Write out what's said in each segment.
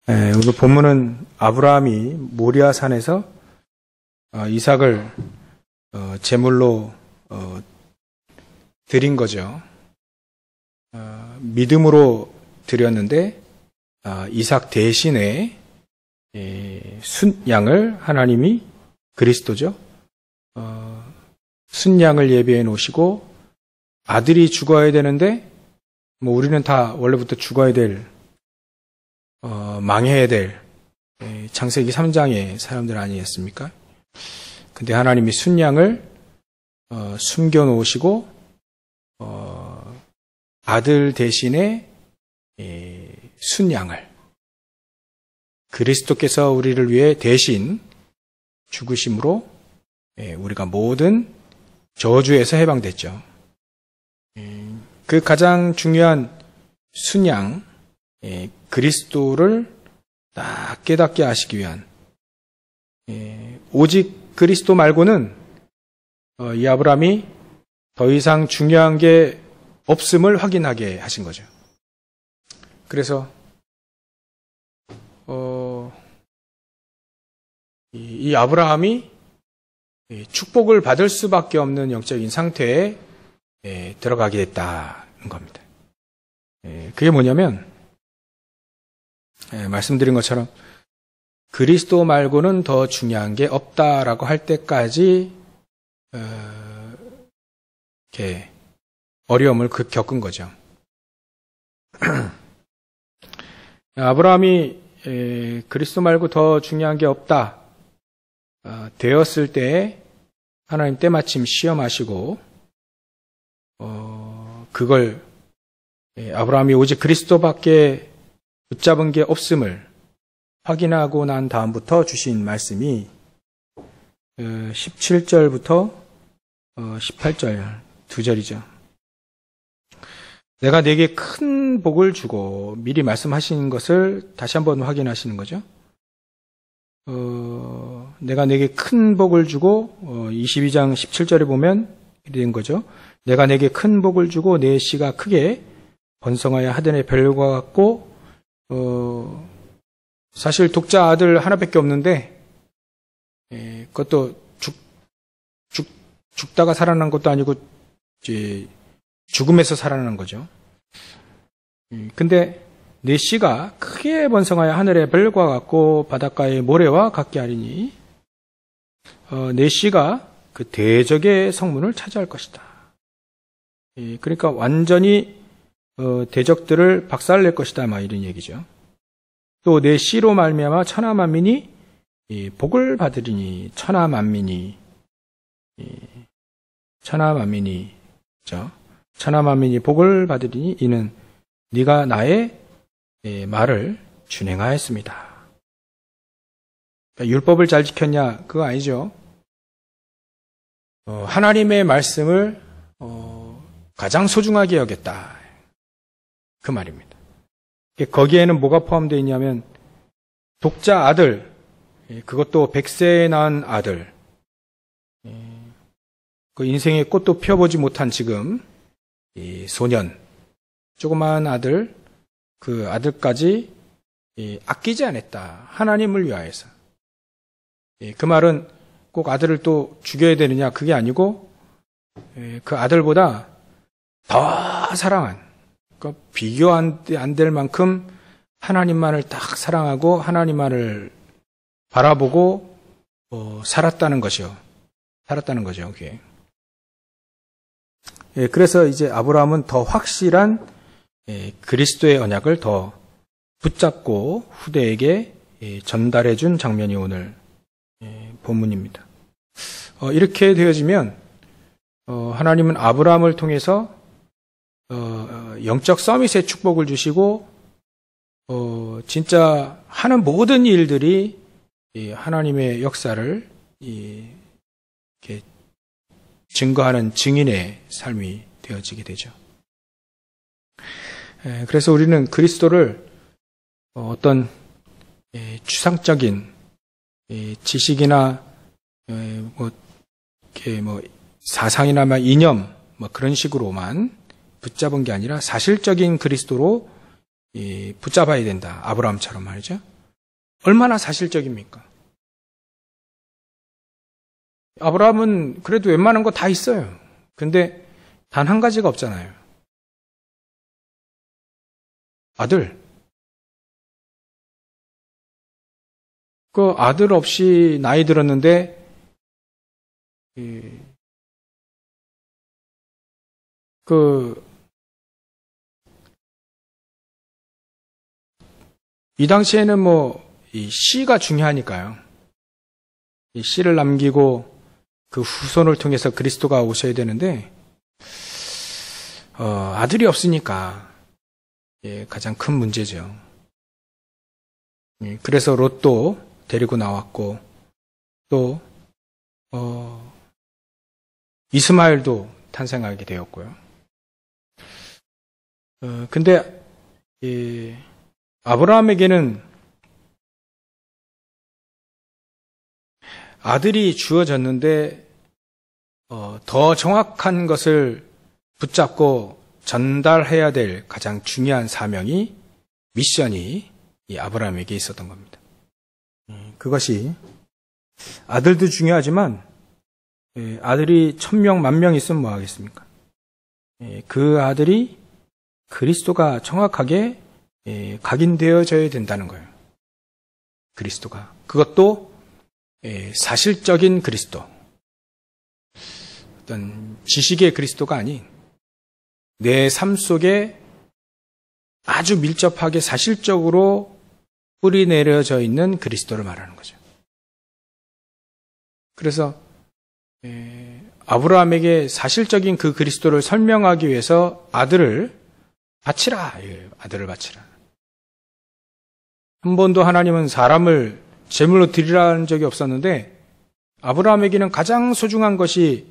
오늘 본문은 아브라함이 모리아 산에서 이삭을 제물로 드린 거죠. 믿음으로 드렸는데 이삭 대신에 순양을 하나님이 그리스도죠. 순양을 예비해 놓으시고 아들이 죽어야 되는데 우리는 다 원래부터 죽어야 될 망해야 될 창세기 3장의 사람들 아니겠습니까? 근데 하나님이 순양을 숨겨 놓으시고 아들 대신에 순양을 그리스도께서 우리를 위해 대신 죽으심으로 우리가 모든 저주에서 해방됐죠. 그 가장 중요한 순양 그리스도를 딱 깨닫게 하시기 위한 오직 그리스도 말고는 이 아브라함이 더 이상 중요한 게 없음을 확인하게 하신 거죠. 그래서 이 아브라함이 축복을 받을 수밖에 없는 영적인 상태에 들어가게 됐다는 겁니다. 그게 뭐냐면 말씀드린 것처럼 그리스도 말고는 더 중요한 게 없다라고 할 때까지 이렇게 어려움을 겪은 거죠. 아브라함이 그리스도 말고 더 중요한 게 없다 되었을 때 하나님 때마침 시험하시고 그걸 아브라함이 오직 그리스도밖에 붙잡은 게 없음을 확인하고 난 다음부터 주신 말씀이 17절부터 18절 두 절이죠. 내가 네게 큰 복을 주고 미리 말씀하신 것을 다시 한번 확인하시는 거죠. 내가 네게 큰 복을 주고 22장 17절에 보면 이렇게 된 거죠. 내가 네게 큰 복을 주고 네 씨가 크게 번성하여 하늘의 별과 같고 사실 독자 아들 하나밖에 없는데 그것도 죽다가 살아난 것도 아니고 이제 죽음에서 살아난 거죠. 근데 네 씨가 크게 번성하여 하늘의 별과 같고 바닷가의 모래와 같게 하리니 네 씨가 그 대적의 성문을 차지할 것이다. 그러니까 완전히 대적들을 박살낼 것이다, 막 이런 얘기죠. 또 내 씨로 말미암아 천하 만민이 복을 받으리니 천하 만민이 복을 받으리니 이는 네가 나의 말을 준행하였습니다. 그러니까 율법을 잘 지켰냐? 그거 아니죠. 하나님의 말씀을 가장 소중하게 여겼다. 그 말입니다. 거기에는 뭐가 포함되어 있냐면 독자 아들, 그것도 100세에 낳은 아들, 그 인생의 꽃도 피워보지 못한 지금 소년, 조그마한 아들, 그 아들까지 아끼지 않았다. 하나님을 위하여서. 그 말은 꼭 아들을 또 죽여야 되느냐, 그게 아니고 그 아들보다 더 사랑한, 그러니까 비교 안 될 만큼 하나님만을 딱 사랑하고 하나님만을 바라보고 살았다는 거죠. 그게. 그래서 이제 아브라함은 더 확실한 그리스도의 언약을 더 붙잡고 후대에게 전달해 준 장면이 오늘 본문입니다. 이렇게 되어지면 하나님은 아브라함을 통해서 영적 서밋의 축복을 주시고 진짜 하는 모든 일들이 하나님의 역사를 이렇게 증거하는 증인의 삶이 되어지게 되죠. 그래서 우리는 그리스도를 어떤 추상적인 지식이나 사상이나 이념 그런 식으로만 붙잡은 게 아니라 사실적인 그리스도로 붙잡아야 된다. 아브라함처럼 말이죠. 얼마나 사실적입니까? 아브라함은 그래도 웬만한 거 다 있어요. 근데 단 한 가지가 없잖아요. 아들. 그 아들 없이 나이 들었는데 이 당시에는 이 씨가 중요하니까요. 이 씨를 남기고 그 후손을 통해서 그리스도가 오셔야 되는데, 아들이 없으니까, 가장 큰 문제죠. 그래서 롯도 데리고 나왔고, 또, 이스마엘도 탄생하게 되었고요. 근데, 아브라함에게는 아들이 주어졌는데 더 정확한 것을 붙잡고 전달해야 될 가장 중요한 사명이, 미션이 이 아브라함에게 있었던 겁니다. 그것이 아들도 중요하지만 아들이 1000명, 10,000명 있으면 뭐 하겠습니까? 그 아들이 그리스도가 정확하게 각인되어져야 된다는 거예요. 그리스도가. 그것도 사실적인 그리스도. 어떤 지식의 그리스도가 아닌 내 삶 속에 아주 밀접하게 사실적으로 뿌리 내려져 있는 그리스도를 말하는 거죠. 그래서 아브라함에게 사실적인 그 그리스도를 설명하기 위해서 아들을 바치라. 아들을 바치라. 한 번도 하나님은 사람을 제물로 드리라는 적이 없었는데 아브라함에게는 가장 소중한 것이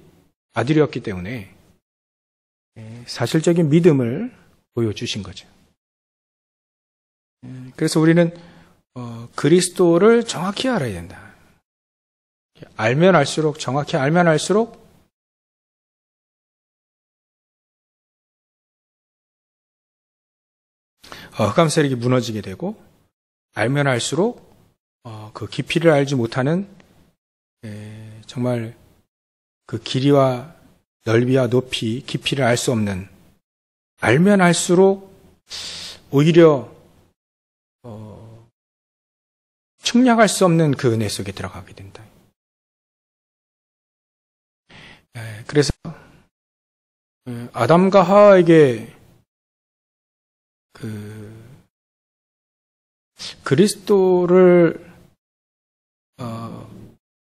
아들이었기 때문에 사실적인 믿음을 보여주신 거죠. 그래서 우리는 그리스도를 정확히 알아야 된다. 알면 알수록, 정확히 알면 알수록 흑암 세력이 무너지게 되고, 알면 알수록 그 깊이를 알지 못하는 정말 그 길이와 넓이와 높이, 깊이를 알 수 없는, 알면 알수록 오히려 측량할 수 없는 그 은혜 속에 들어가게 된다. 그래서 아담과 하와에게 그리스도를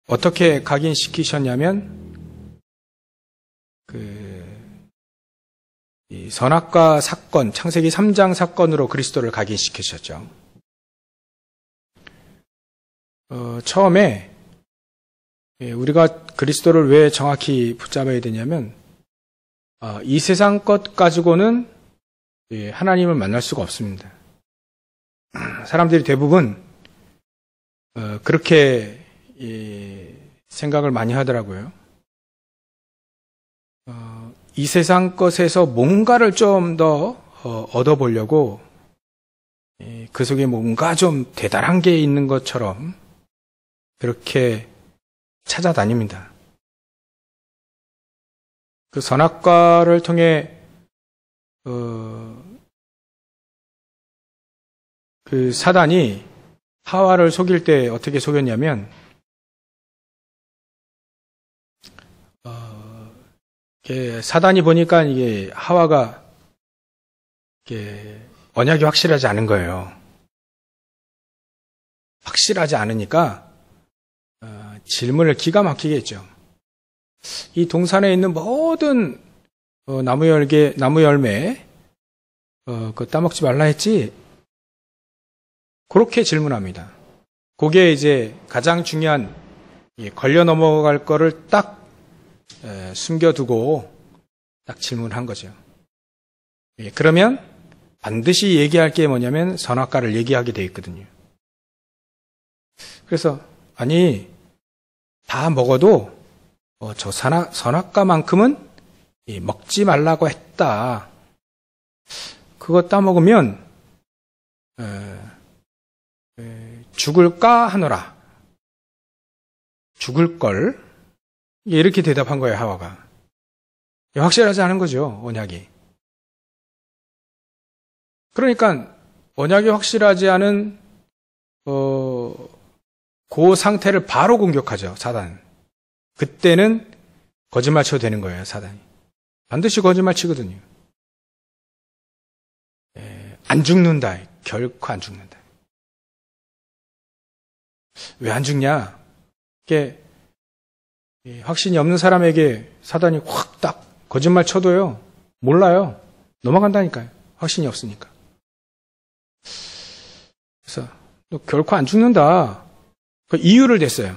어떻게 각인시키셨냐면 이 선악과 사건, 창세기 3장 사건으로 그리스도를 각인시키셨죠. 처음에 우리가 그리스도를 왜 정확히 붙잡아야 되냐면 이 세상 것 가지고는 하나님을 만날 수가 없습니다. 사람들이 대부분 그렇게 생각을 많이 하더라고요. 이 세상 것에서 뭔가를 좀 더 얻어보려고 그 속에 뭔가 좀 대단한 게 있는 것처럼 그렇게 찾아다닙니다. 그 선악과를 통해 그 사단이 하와를 속일 때 어떻게 속였냐면 사단이 보니까 이게 하와가 언약이 확실하지 않은 거예요. 확실하지 않으니까 질문을 기가 막히게 했죠. 이 동산에 있는 모든 나무 열매 그거 따먹지 말라 했지? 그렇게 질문합니다. 그게 이제 가장 중요한 걸려 넘어갈 거를 딱 숨겨두고 딱 질문한 거죠. 그러면 반드시 얘기할 게 뭐냐면 선악과를 얘기하게 돼 있거든요. 그래서 아니 다 먹어도 저 선악과만큼은 먹지 말라고 했다. 그거 따먹으면 죽을까 하노라. 죽을 걸. 이렇게 대답한 거예요, 하와가. 확실하지 않은 거죠, 언약이. 그러니까 언약이 확실하지 않은 그 상태를 바로 공격하죠, 사단. 그때는 거짓말 쳐도 되는 거예요, 사단이. 반드시 거짓말 치거든요. 안 죽는다. 결코 안 죽는다. 왜 안 죽냐? 이게 확신이 없는 사람에게 사단이 확 딱 거짓말 쳐도요, 몰라요. 넘어간다니까요. 확신이 없으니까. 그래서 너 결코 안 죽는다. 그 이유를 댔어요.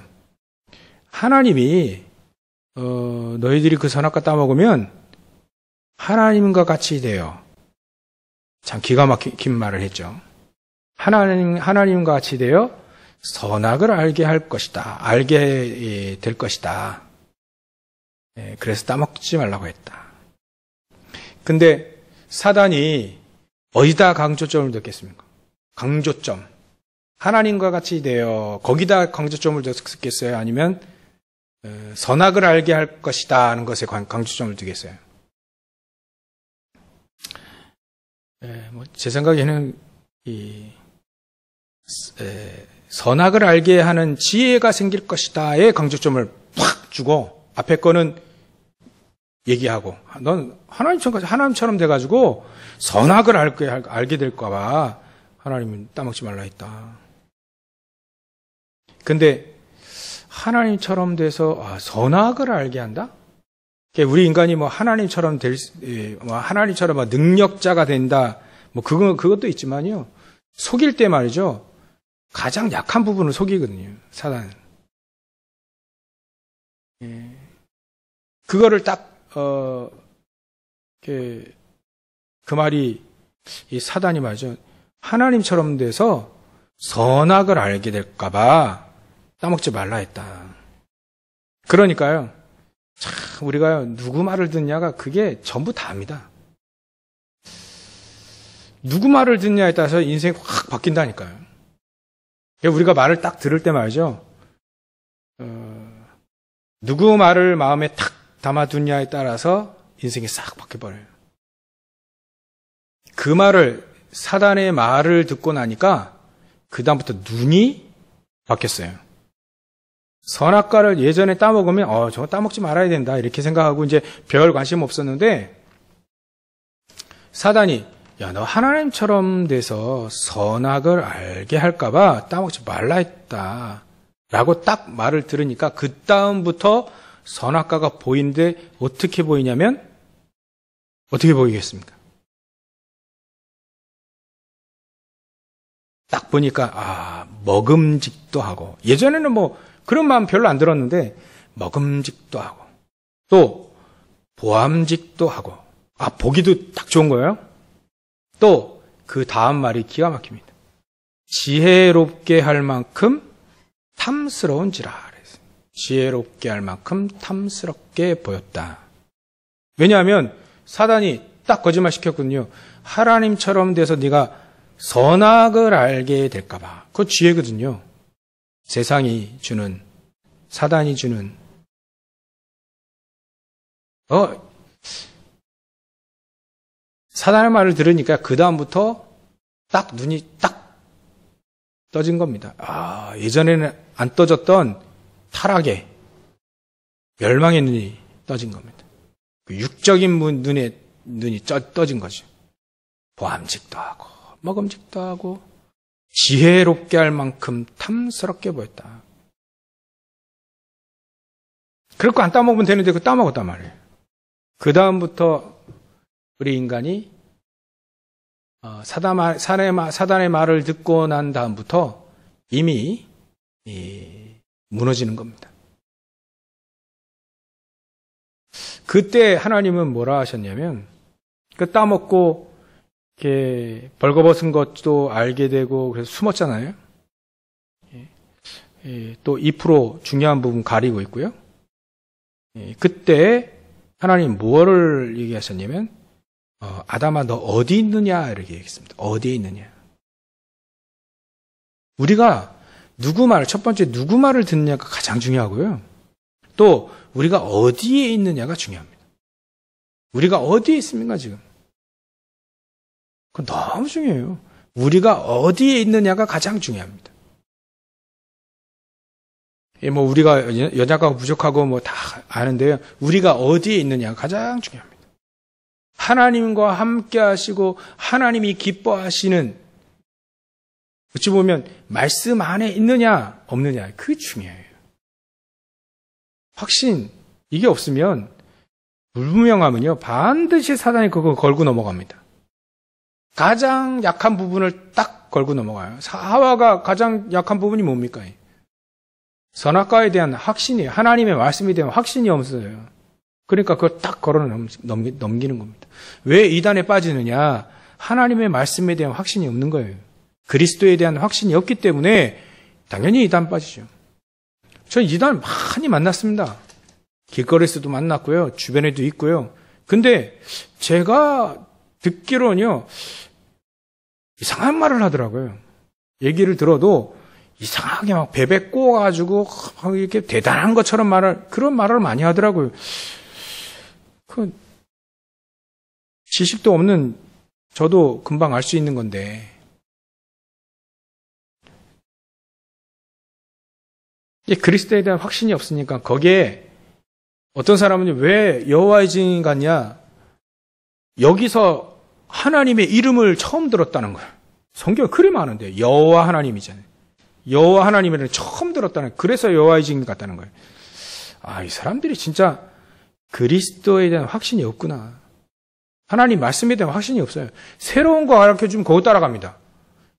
하나님이 너희들이 그 선악과 따먹으면 하나님과 같이 돼요. 참 기가 막힌 말을 했죠. 하나님과 같이 되어 선악을 알게 할 것이다. 알게 될 것이다. 그래서 따먹지 말라고 했다. 근데 사단이 어디다 강조점을 넣겠습니까? 강조점. 하나님과 같이 되어 거기다 강조점을 넣겠어요? 아니면 선악을 알게 할 것이다 하는 것에 강조점을 두겠어요? 제 생각에는 선악을 알게 하는 지혜가 생길 것이다에 강조점을 팍 주고 앞에 거는 얘기하고 넌 하나님처럼 돼가지고 선악을 알게 될까 봐 하나님은 따먹지 말라 했다. 근데 하나님처럼 돼서 선악을 알게 한다? 우리 인간이 하나님처럼 하나님처럼 능력자가 된다. 그것도 있지만요. 속일 때 말이죠. 가장 약한 부분을 속이거든요. 사단은. 그거를 딱, 그 말이, 이 사단이 말이죠. 하나님처럼 돼서 선악을 알게 될까봐 따먹지 말라 했다. 그러니까요. 참, 우리가요, 누구 말을 듣냐가 그게 전부 다입니다. 누구 말을 듣냐에 따라서 인생이 확 바뀐다니까요. 우리가 말을 딱 들을 때 말이죠. 누구 말을 마음에 탁 담아두냐에 따라서 인생이 싹 바뀌어버려요. 그 말을, 사단의 말을 듣고 나니까 그다음부터 눈이 바뀌었어요. 선악과를 예전에 따먹으면 저거 따먹지 말아야 된다 이렇게 생각하고 이제 별 관심 없었는데 사단이 야, 너 하나님처럼 돼서 선악을 알게 할까봐 따먹지 말라 했다 라고 딱 말을 들으니까 그 다음부터 선악과가 보이는데 어떻게 보이냐면 어떻게 보이겠습니까? 딱 보니까 먹음직도 하고 예전에는 그런 마음 별로 안 들었는데 먹음직도 하고 또 보암직도 하고 보기도 딱 좋은 거예요. 또 그 다음 말이 기가 막힙니다. 지혜롭게 할 만큼 탐스러운지라. 지혜롭게 할 만큼 탐스럽게 보였다. 왜냐하면 사단이 딱 거짓말 시켰거든요. 하나님처럼 돼서 네가 선악을 알게 될까 봐. 그거 지혜거든요. 세상이 주는, 사단이 주는. 사단의 말을 들으니까 그 다음부터 딱 눈이 딱 떠진 겁니다. 예전에는 안 떠졌던 타락의 멸망의 눈이 떠진 겁니다. 그 육적인 눈이 떠진 거죠. 보암직도 하고 먹음직도 하고 지혜롭게 할 만큼 탐스럽게 보였다. 그럴 거 안 따먹으면 되는데 그거 따먹었단 말이에요. 그 다음부터 우리 인간이 사단의 말을 듣고 난 다음부터 이미 무너지는 겁니다. 그때 하나님은 뭐라 하셨냐면 그 따먹고 이렇게 벌거벗은 것도 알게 되고 그래서 숨었잖아요. 또 2% 중요한 부분 가리고 있고요. 그때 하나님 뭐를 얘기하셨냐면 아담아 너 어디 있느냐 이렇게 얘기했습니다. 어디에 있느냐. 우리가 첫 번째 누구 말을 듣느냐가 가장 중요하고요. 또 우리가 어디에 있느냐가 중요합니다. 우리가 어디에 있습니까, 지금? 그건 너무 중요해요. 우리가 어디에 있느냐가 가장 중요합니다. 우리가 연약하고 부족하고 다 아는데요. 우리가 어디에 있느냐가 가장 중요합니다. 하나님과 함께 하시고 하나님이 기뻐하시는, 어찌 보면 말씀 안에 있느냐 없느냐, 그게 중요해요. 확신, 이게 없으면 불분명하면요 반드시 사단이 그거 걸고 넘어갑니다. 가장 약한 부분을 딱 걸고 넘어가요. 하와가 가장 약한 부분이 뭡니까? 선악과에 대한 확신이, 하나님의 말씀에 대한 확신이 없어요. 그러니까 그걸 딱 걸어 넘기는 겁니다. 왜 이단에 빠지느냐? 하나님의 말씀에 대한 확신이 없는 거예요. 그리스도에 대한 확신이 없기 때문에 당연히 이단 빠지죠. 저는 이단 많이 만났습니다. 길거리에서도 만났고요. 주변에도 있고요. 근데 제가 듣기로는요, 이상한 말을 하더라고요. 얘기를 들어도 이상하게 막 베베 꼬아가지고 막 이렇게 대단한 것처럼 그런 말을 많이 하더라고요. 지식도 없는 저도 금방 알 수 있는 건데. 그리스도에 대한 확신이 없으니까 거기에 어떤 사람은 왜 여호와의 증인 같냐? 여기서 하나님의 이름을 처음 들었다는 거예요. 성경에 그리 많은데 여호와 하나님이잖아요. 여호와 하나님을 처음 들었다는, 그래서 여호와의 증인 같다는 거예요. 이 사람들이 진짜 그리스도에 대한 확신이 없구나. 하나님 말씀에 대한 확신이 없어요. 새로운 거 가르쳐주면 그거 따라갑니다.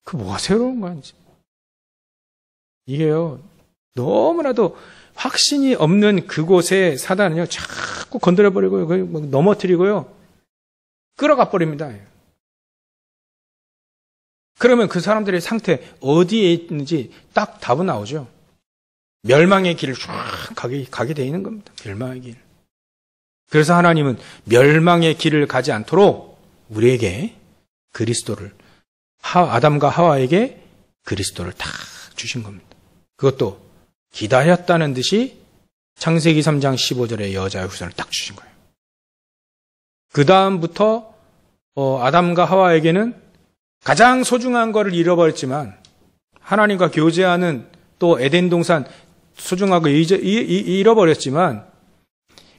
그 뭐가 새로운 건지. 이게요, 너무나도 확신이 없는 그곳에 사단은요, 자꾸 건드려버리고요, 넘어뜨리고요, 끌어가 버립니다. 그러면 그 사람들의 상태 어디에 있는지 딱 답은 나오죠. 멸망의 길을 쫙 가게 돼 있는 겁니다. 멸망의 길. 그래서 하나님은 멸망의 길을 가지 않도록 우리에게 그리스도를, 아담과 하와에게 그리스도를 다 주신 겁니다. 그것도 기다렸다는 듯이 창세기 3장 15절에 여자의 후손을 딱 주신 거예요. 그 다음부터 아담과 하와에게는 가장 소중한 것을 잃어버렸지만, 하나님과 교제하는 또 에덴 동산 소중하고 잃어버렸지만,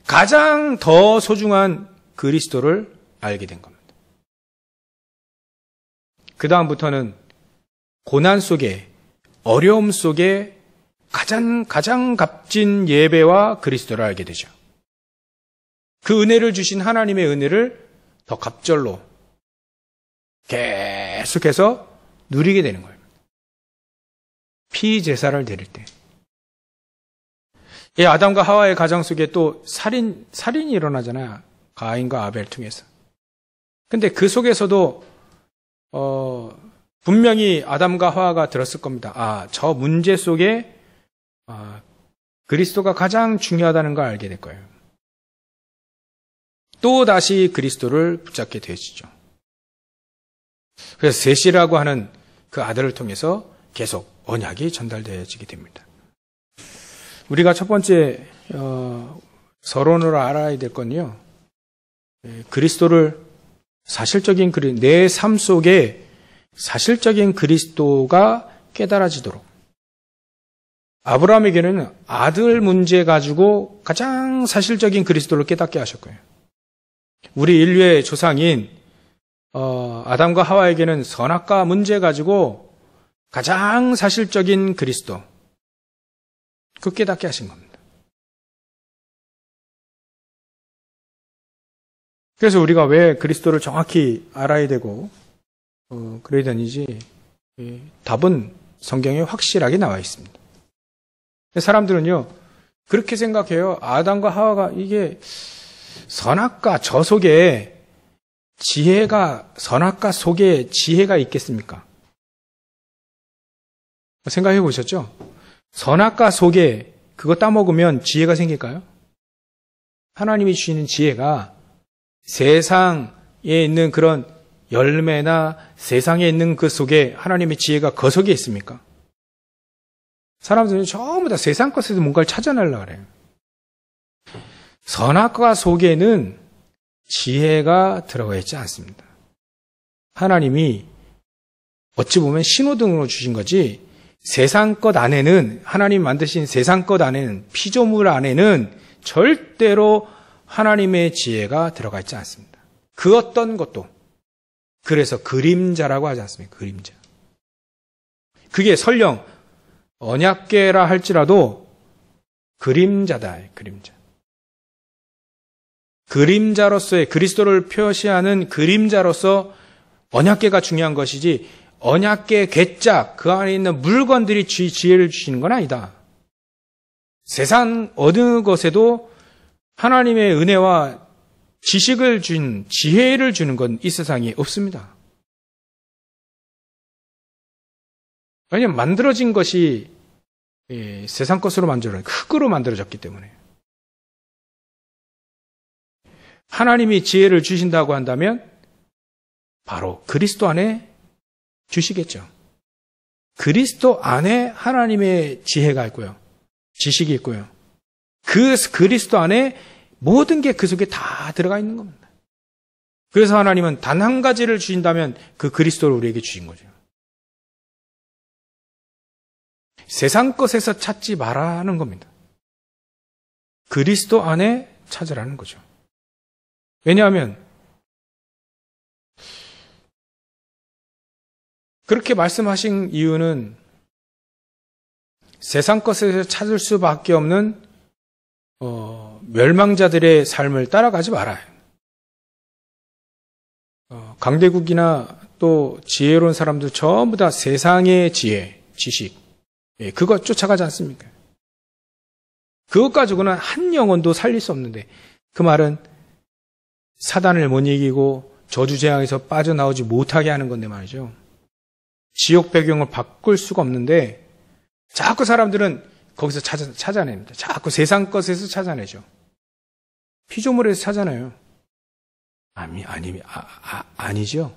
가장 더 소중한 그리스도를 알게 된 겁니다. 그 다음부터는 고난 속에, 어려움 속에 가장 값진 예배와 그리스도를 알게 되죠. 그 은혜를 주신 하나님의 은혜를 더 갑절로 계속해서 누리게 되는 거예요. 피제사를 드릴 때. 아담과 하와의 가정 속에 또 살인이 일어나잖아요. 가인과 아벨 통해서. 근데 그 속에서도 분명히 아담과 하와가 들었을 겁니다. 저 문제 속에 그리스도가 가장 중요하다는 걸 알게 될 거예요. 또 다시 그리스도를 붙잡게 되어지죠. 그래서 셋이라고 하는 그 아들을 통해서 계속 언약이 전달되어지게 됩니다. 우리가 첫 번째 서론으로 알아야 될 건요, 그리스도를 사실적인 내 삶 속에 사실적인 그리스도가 깨달아지도록, 아브라함에게는 아들 문제 가지고 가장 사실적인 그리스도를 깨닫게 하셨고요. 우리 인류의 조상인 아담과 하와에게는 선악과 문제 가지고 가장 사실적인 그리스도, 그 깨닫게 하신 겁니다. 그래서 우리가 왜 그리스도를 정확히 알아야 되고 그래야 되는지 답은 성경에 확실하게 나와 있습니다. 사람들은요, 그렇게 생각해요. 아담과 하와가 이게 선악과 저 속에 선악과 속에 지혜가 있겠습니까? 생각해 보셨죠? 선악과 속에 그거 따먹으면 지혜가 생길까요? 하나님이 주시는 지혜가 세상에 있는 그런 열매나 세상에 있는 그 속에 하나님의 지혜가 그 속에 있습니까? 사람들은 전부 다 세상 것에서 뭔가를 찾아내려고 그래요. 선악과 속에는 지혜가 들어가 있지 않습니다. 하나님이 어찌 보면 신호등으로 주신 거지, 세상 것 안에는, 하나님 만드신 세상 것 안에는, 피조물 안에는 절대로 하나님의 지혜가 들어가 있지 않습니다. 그 어떤 것도. 그래서 그림자라고 하지 않습니까? 그림자. 그게 설령 언약궤라 할지라도 그림자다. 그림자. 그림자로서의, 그리스도를 표시하는 그림자로서 언약궤가 중요한 것이지, 언약궤 궤짝, 그 안에 있는 물건들이 지혜를 주시는 건 아니다. 세상 어느 것에도 하나님의 은혜와 지식을 준, 지혜를 주는 건 이 세상에 없습니다. 왜냐하면 만들어진 것이 세상 것으로 흙으로 만들어졌기 때문에. 하나님이 지혜를 주신다고 한다면 바로 그리스도 안에 주시겠죠. 그리스도 안에 하나님의 지혜가 있고요. 지식이 있고요. 그 그리스도 안에 모든 게 그 속에 다 들어가 있는 겁니다. 그래서 하나님은 단 한 가지를 주신다면 그 그리스도를 우리에게 주신 거죠. 세상 것에서 찾지 말라는 겁니다. 그리스도 안에 찾으라는 거죠. 왜냐하면 그렇게 말씀하신 이유는 세상 것에서 찾을 수밖에 없는 멸망자들의 삶을 따라가지 말아요. 강대국이나 또 지혜로운 사람들 전부 다 세상의 지혜, 지식, 그것 쫓아가지 않습니까? 그것 가지고는 한 영혼도 살릴 수 없는데, 그 말은 사단을 못 이기고 저주재앙에서 빠져나오지 못하게 하는 건데 말이죠. 지옥 배경을 바꿀 수가 없는데 자꾸 사람들은 거기서 찾아냅니다. 자꾸 세상 것에서 찾아내죠. 피조물에서 찾아내요. 아니죠.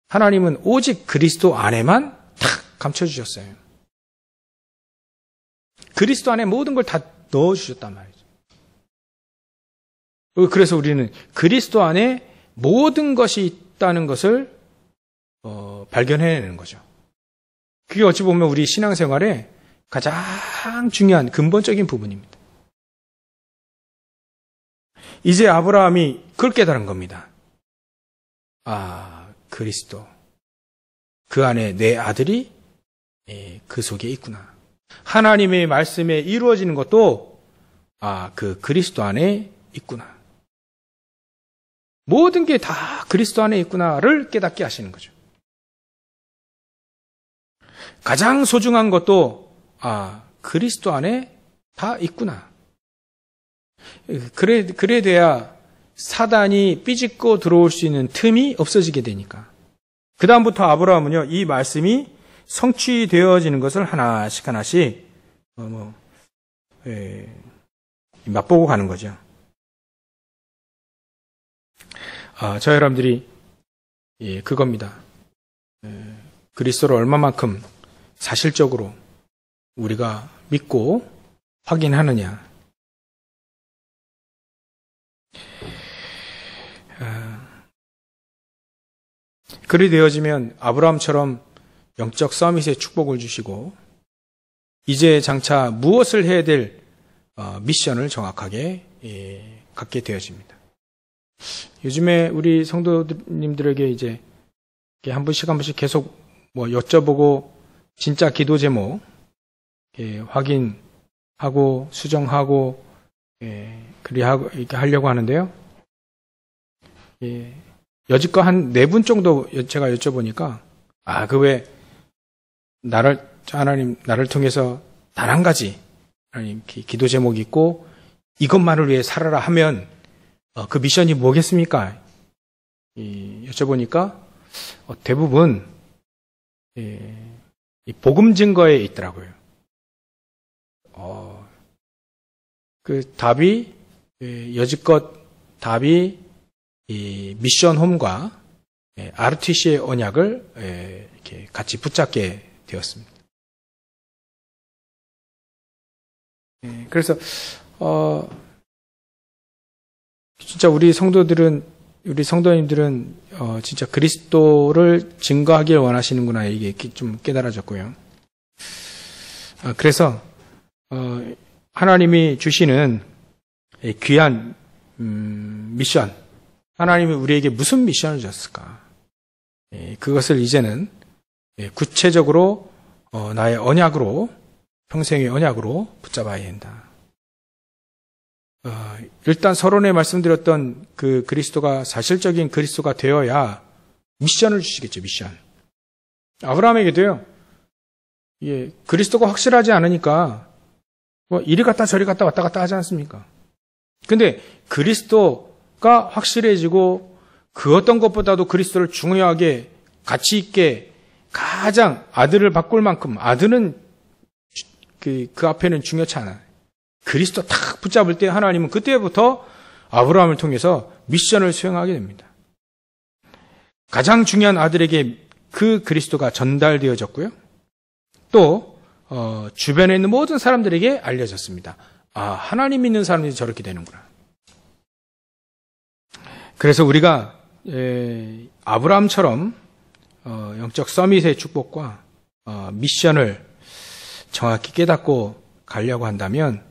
하나님은 오직 그리스도 안에만 탁 감춰주셨어요. 그리스도 안에 모든 걸 다 넣어주셨단 말이죠. 그래서 우리는 그리스도 안에 모든 것이 있다는 것을 발견해내는 거죠. 그게 어찌 보면 우리 신앙생활에 가장 중요한 근본적인 부분입니다. 이제 아브라함이 그걸 깨달은 겁니다. 그리스도. 그 안에 내 아들이 그 속에 있구나. 하나님의 말씀에 이루어지는 것도 그 그리스도 안에 있구나. 모든 게 다 그리스도 안에 있구나를 깨닫게 하시는 거죠. 가장 소중한 것도 그리스도 안에 다 있구나. 그래 돼야 사단이 삐집고 들어올 수 있는 틈이 없어지게 되니까. 그 다음부터 아브라함은요, 이 말씀이 성취되어지는 것을 하나씩 맛보고 가는 거죠. 저 여러분들이 그겁니다. 그리스도를 얼마만큼 사실적으로 우리가 믿고 확인하느냐. 그리 되어지면 아브라함처럼 영적 서밋의 축복을 주시고 이제 장차 무엇을 해야 될 미션을 정확하게 갖게 되어집니다. 요즘에 우리 성도님들에게 이제 한 번씩 계속 여쭤보고 진짜 기도 제목 확인하고 수정하고 이렇게 하려고 하는데요. 여지껏 한 4분 정도 제가 여쭤보니까 하나님 나를 통해서 단 한 가지 하나님 기도 제목이 있고 이것만을 위해 살아라 하면 그 미션이 뭐겠습니까? 여쭤보니까 대부분 이 복음 증거에 있더라고요. 그 답이 여지껏 답이 이 미션 홈과 RTC의 언약을 이렇게 같이 붙잡게 되었습니다. 그래서 진짜 우리 성도님들은 진짜 그리스도를 증거하길 원하시는구나, 이게 좀 깨달아졌고요. 그래서 하나님이 주시는 귀한 미션, 하나님이 우리에게 무슨 미션을 주셨을까? 그것을 이제는 구체적으로 나의 언약으로, 평생의 언약으로 붙잡아야 한다. 일단 서론에 말씀드렸던 그 그리스도가 사실적인 그리스도가 되어야 미션을 주시겠죠, 미션. 아브라함에게도요, 그리스도가 확실하지 않으니까 이리 갔다 저리 갔다 왔다 갔다 하지 않습니까? 근데 그리스도가 확실해지고 그 어떤 것보다도 그리스도를 중요하게 가치 있게 가장 아들을 바꿀 만큼 아들은 그 앞에는 중요치 않아요. 그리스도 탁 붙잡을 때 하나님은 그때부터 아브라함을 통해서 미션을 수행하게 됩니다. 가장 중요한 아들에게 그 그리스도가 전달되어졌고요. 또 주변에 있는 모든 사람들에게 알려졌습니다. 하나님 믿는 사람들이 저렇게 되는구나. 그래서 우리가 아브라함처럼 영적 서밋의 축복과 미션을 정확히 깨닫고 가려고 한다면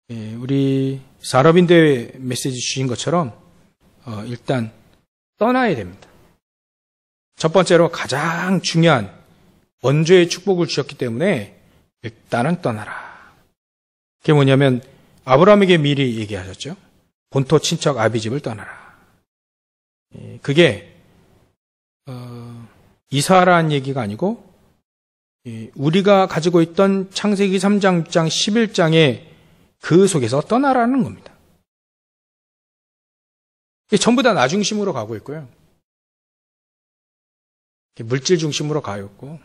우리 사러빈 대회 메시지 주신 것처럼 일단 떠나야 됩니다. 첫 번째로 가장 중요한 원조의 축복을 주셨기 때문에 일단은 떠나라. 그게 뭐냐면 아브라함에게 미리 얘기하셨죠. 본토 친척 아비집을 떠나라. 그게 이사라는 얘기가 아니고 우리가 가지고 있던 창세기 3장, 6장, 11장의 그 속에서 떠나라는 겁니다. 전부 다 나 중심으로 가고 있고요. 물질 중심으로 가고 있고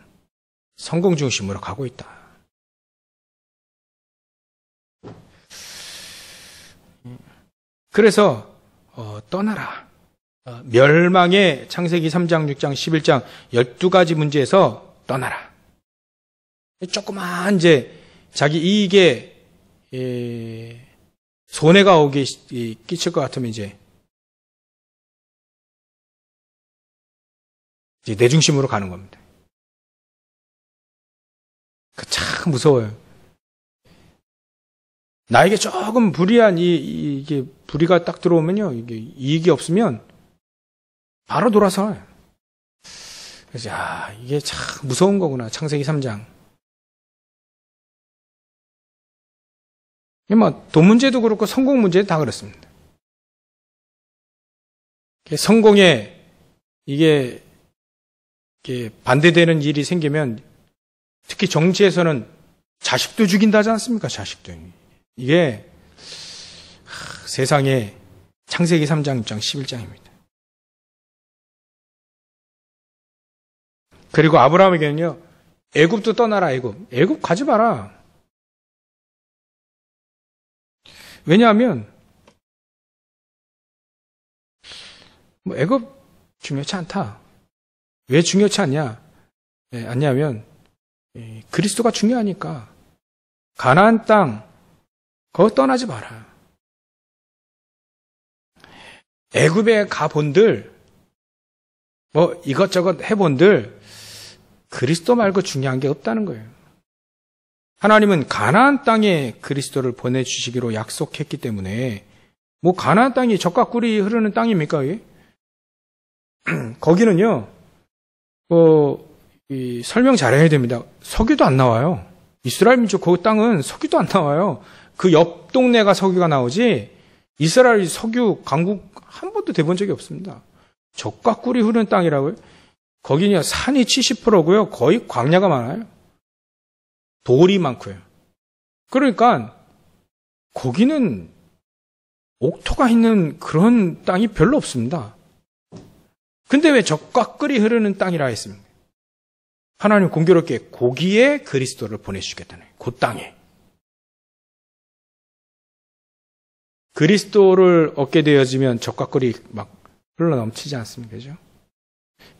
성공 중심으로 가고 있다. 그래서 떠나라. 멸망의 창세기 3장, 6장, 11장 12가지 문제에서 떠나라. 조그만 이제 자기 이익에 손해가 오게 끼칠 것 같으면 이제 내 중심으로 가는 겁니다. 참 무서워요. 나에게 조금 불이한 이게 불이가 딱 들어오면요, 이게 이익이 없으면 바로 돌아서요. 그래서 이게 참 무서운 거구나. 창세기 3장. 돈 문제도 그렇고 성공 문제도 다 그렇습니다. 성공에 이게 반대되는 일이 생기면 특히 정치에서는 자식도 죽인다지 않습니까? 자식도. 이게 세상에 창세기 3장, 6장, 11장입니다. 그리고 아브라함에게는요, 애굽도 떠나라, 애굽. 애굽 가지 마라. 왜냐하면 애굽 중요치 않다. 왜 중요치 않냐면 그리스도가 중요하니까 가나안 땅 그거 떠나지 마라. 애굽에 가본들 이것저것 해본들 그리스도 말고 중요한 게 없다는 거예요. 하나님은 가나안 땅에 그리스도를 보내주시기로 약속했기 때문에 가나안 땅이 젖과 꿀이 흐르는 땅입니까? 이게? 거기는요, 설명 잘해야 됩니다. 석유도 안 나와요. 이스라엘 민족 그 땅은 석유도 안 나와요. 그 옆 동네가 석유가 나오지 이스라엘 석유 강국 한 번도 돼본 적이 없습니다. 젖과 꿀이 흐르는 땅이라고요? 거기는요, 산이 70%고요. 거의 광야가 많아요. 돌이 많고요. 그러니까 거기는 옥토가 있는 그런 땅이 별로 없습니다. 근데 왜 젖과 꿀이 흐르는 땅이라 했습니까? 하나님 공교롭게 거기에 그리스도를 보내주시겠다는 거예요. 그 땅에. 그리스도를 얻게 되어지면 젖과 꿀이 막 흘러넘치지 않습니까? 그죠?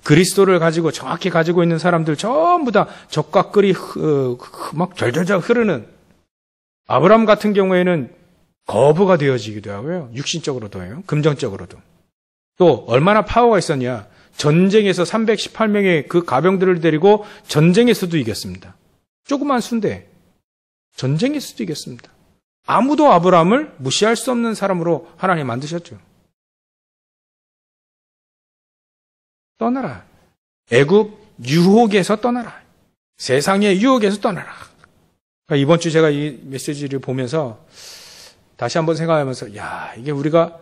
그리스도를 가지고 정확히 가지고 있는 사람들 전부 다 젖과 꿀이 막 절절절 흐르는 아브라함 같은 경우에는 거부가 되어지기도 하고요. 육신적으로도요. 금전적으로도. 또 얼마나 파워가 있었냐. 전쟁에서 318명의 그 가병들을 데리고 전쟁에서도 이겼습니다. 조그만 수인데 전쟁에서도 이겼습니다. 아무도 아브라함을 무시할 수 없는 사람으로 하나님 만드셨죠. 떠나라. 애굽 유혹에서 떠나라. 세상의 유혹에서 떠나라. 그러니까 이번 주 제가 이 메시지를 보면서 다시 한번 생각하면서 이게 우리가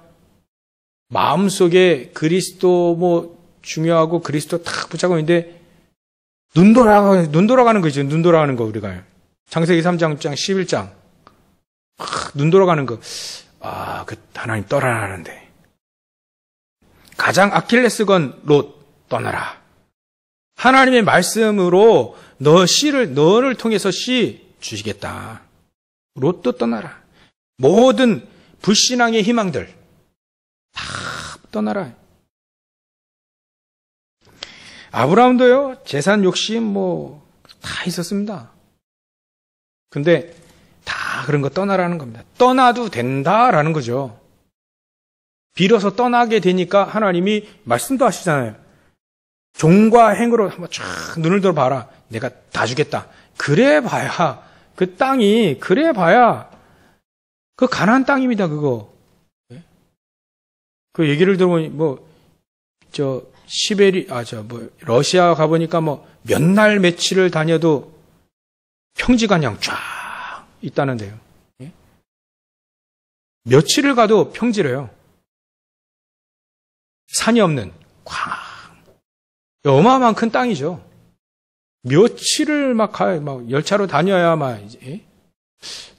마음속에 그리스도 중요하고 그리스도 탁 붙잡고 있는데 눈 돌아가는 거죠. 눈 돌아가는 거 우리가. 창세기 3장 11장 눈 돌아가는 거. 그 하나님 떠나라는데. 가장 아킬레스건 롯 떠나라. 하나님의 말씀으로 너를 통해서 씨 주시겠다. 롯도 떠나라. 모든 불신앙의 희망들 다 떠나라. 아브라함도요, 재산 욕심 다 있었습니다. 근데 다 그런 거 떠나라는 겁니다. 떠나도 된다라는 거죠. 빌어서 떠나게 되니까 하나님이 말씀도 하시잖아요. 종과 행으로 한번 쫙 눈을 들어봐라. 내가 다 주겠다. 그래 봐야 그 땅이 그래 봐야 그 가나안 땅입니다. 그거. 그 얘기를 들어보니 러시아 가보니까 몇 날 며칠을 다녀도 평지가 그냥 쫙 있다는데요. 며칠을 가도 평지래요. 산이 없는 광. 어마어마한 큰 땅이죠. 며칠을 열차로 다녀야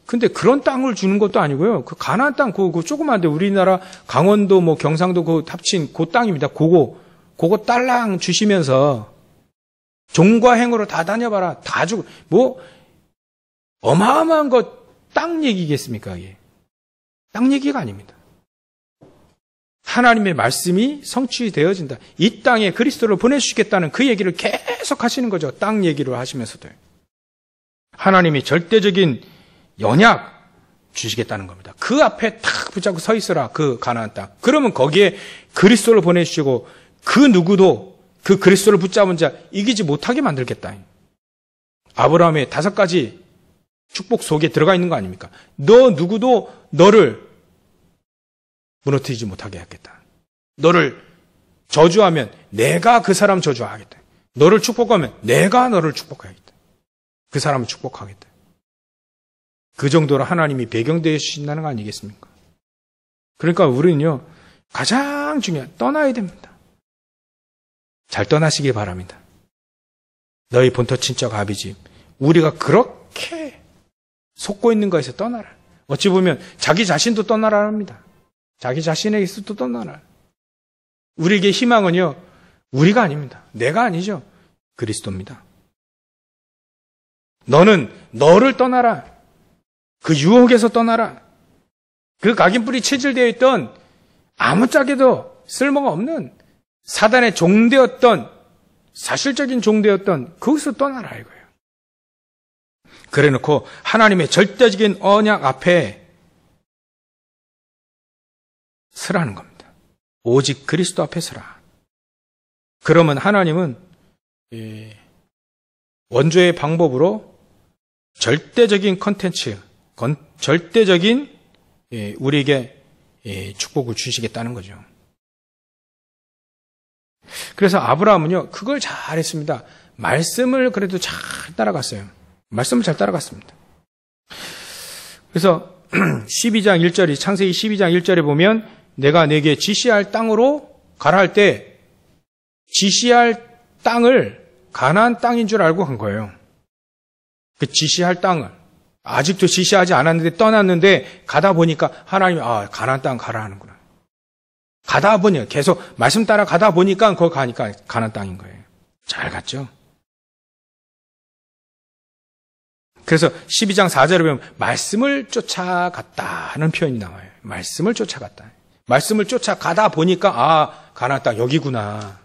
근데 그런 땅을 주는 것도 아니고요. 그 가나안 땅, 그거 조그만데 우리나라 강원도 경상도 그 합친 그 땅입니다. 그거 딸랑 주시면서 종과 행으로 다 다녀봐라. 다 주고 어마어마한 거 땅 얘기겠습니까? 이게 땅 얘기가 아닙니다. 하나님의 말씀이 성취되어진다. 이 땅에 그리스도를 보내주시겠다는 그 얘기를 계속 하시는 거죠. 땅 얘기를 하시면서도. 하나님이 절대적인 연약 주시겠다는 겁니다. 그 앞에 탁 붙잡고 서 있어라. 그 가나안 땅. 그러면 거기에 그리스도를 보내주시고 그 누구도 그 그리스도를 붙잡은 자 이기지 못하게 만들겠다. 아브라함의 5가지 축복 속에 들어가 있는 거 아닙니까? 너 누구도 너를 무너뜨리지 못하게 하겠다. 너를 저주하면 내가 그 사람 저주하겠다. 너를 축복하면 내가 너를 축복하겠다. 그 사람을 축복하겠다. 그 정도로 하나님이 배경되어 주신다는 거 아니겠습니까? 그러니까 우리는요, 가장 중요한 떠나야 됩니다. 잘 떠나시길 바랍니다. 너희 본토 친척 아비집, 우리가 그렇게 속고 있는 것에서 떠나라. 어찌 보면 자기 자신도 떠나라 합니다. 자기 자신에게서도 떠나라. 우리에게 희망은요, 우리가 아닙니다. 내가 아니죠. 그리스도입니다. 너는 너를 떠나라. 그 유혹에서 떠나라. 그 각인뿔이 체질되어 있던 아무짝에도 쓸모가 없는 사단의 종되었던 사실적인 종되었던 거기서 떠나라 이거예요. 그래놓고 하나님의 절대적인 언약 앞에 서라는 겁니다. 오직 그리스도 앞에 서라. 그러면 하나님은 원조의 방법으로 절대적인 컨텐츠, 절대적인 우리에게 축복을 주시겠다는 거죠. 그래서 아브라함은요, 그걸 잘했습니다. 말씀을 그래도 잘 따라갔어요. 말씀을 잘 따라갔습니다. 그래서 12장 1절이 창세기 12장 1절에 보면 내가 내게 지시할 땅으로 가라 할 때 지시할 땅을 가나안 땅인 줄 알고 간 거예요. 그 지시할 땅을 아직도 지시하지 않았는데 떠났는데 가다 보니까 하나님이 가나안 땅 가라 하는구나. 가다 보니 계속 말씀 따라 가다 보니까 거기 가니까 가나안 땅인 거예요. 잘 갔죠. 그래서 12장 4절에 보면 말씀을 쫓아갔다는 표현이 나와요. 말씀을 쫓아갔다. 말씀을 쫓아가다 보니까 가나안 땅 여기구나